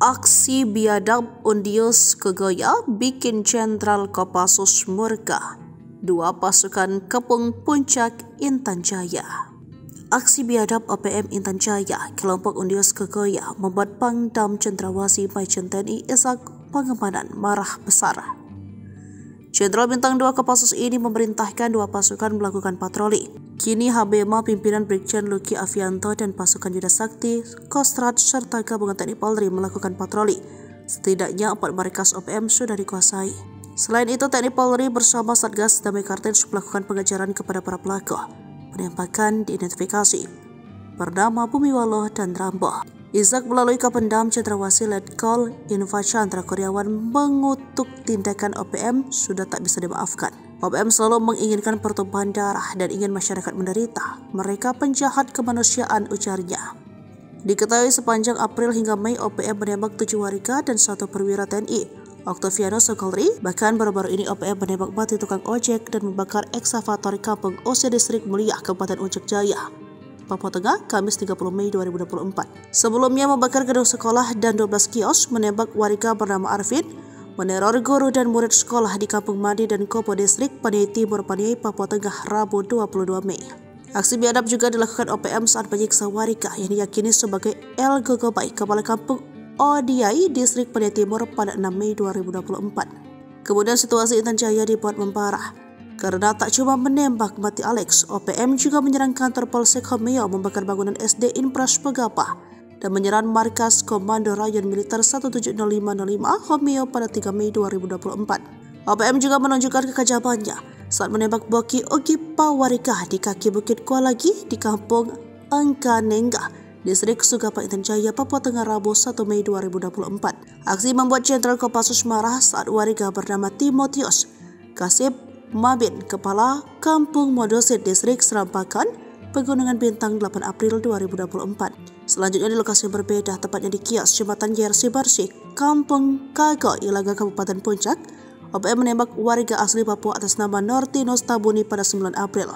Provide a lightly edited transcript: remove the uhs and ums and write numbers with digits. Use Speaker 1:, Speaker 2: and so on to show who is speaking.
Speaker 1: Aksi biadab Undius Kegoya bikin Jenderal Kopassus murka. Dua pasukan kepung puncak Intan Jaya. Aksi biadab OPM Intan Jaya, kelompok Undius Kegoya membuat Pangdam Cendrawasih Majen TNI Ishak Pangemanan marah besar. Jenderal Bintang 2 Kopassus ini memerintahkan dua pasukan melakukan patroli. Kini HBMA pimpinan Brigjen Luki Avianto dan pasukan Yuda Sakti, Kostrad serta gabungan TNI Polri melakukan patroli. Setidaknya 4 markas OPM sudah dikuasai. Selain itu, TNI Polri bersama Satgas Damai Kartens melakukan pengejaran kepada para pelaku. Penembakan diidentifikasi bernama Bumiwaloh dan Rambo. Ishak melalui Kapendam Cendrawasih Letkol Infa Chandra Kurniawan mengutuk tindakan OPM sudah tak bisa dimaafkan. OPM selalu menginginkan pertumpahan darah dan ingin masyarakat menderita. Mereka penjahat kemanusiaan, ujarnya. Diketahui sepanjang April hingga Mei OPM menembak 7 warga dan 1 perwira TNI. Oktaviano Sokolri, bahkan baru-baru ini OPM menembak mati tukang ojek dan membakar eksavator kampung OC Distrik Mulia, Kabupaten Puncak Jaya, Papua Tengah, Kamis 30 Mei 2024. Sebelumnya membakar gedung sekolah dan 12 kios, menembak warga bernama Arvin, meneror guru dan murid sekolah di Kampung Mandi dan Kopo Distrik Paniai Timur, Paniai, Papua Tengah, Rabu 22 Mei. Aksi biadab juga dilakukan OPM saat menyiksa warga yang diyakini sebagai El Gogobai, kepala kampung Odiai, Distrik Paniai Timur pada 6 Mei 2024. Kemudian situasi Intan Jaya dibuat memparah. Karena tak cuma menembak mati Alex, OPM juga menyerang kantor Polsek Homeo, membakar bangunan SD Inpras Pegapa, dan menyerang markas Komando Rayon Militer 17505 Homeo pada 3 Mei 2024. OPM juga menunjukkan kekajabannya saat menembak Boki Ogipa warga di kaki Bukit Kualagi di kampung Angkanengga, Distrik Sugapa, Intan Jaya, Papua Tengah, Rabu 1 Mei 2024. Aksi membuat Jenderal Kopassus marah saat warga bernama Timotius Kasib Mabin, kepala Kampung Modosit, Distrik Serampakan, Pegunungan Bintang, 8 April 2024. Selanjutnya di lokasi yang berbeda, tepatnya di kios Jembatan Yersi Barsik, Kampung Kago, Ilaga, Kabupaten Puncak, OPM menembak warga asli Papua atas nama Nortinus Tabuni pada 9 April.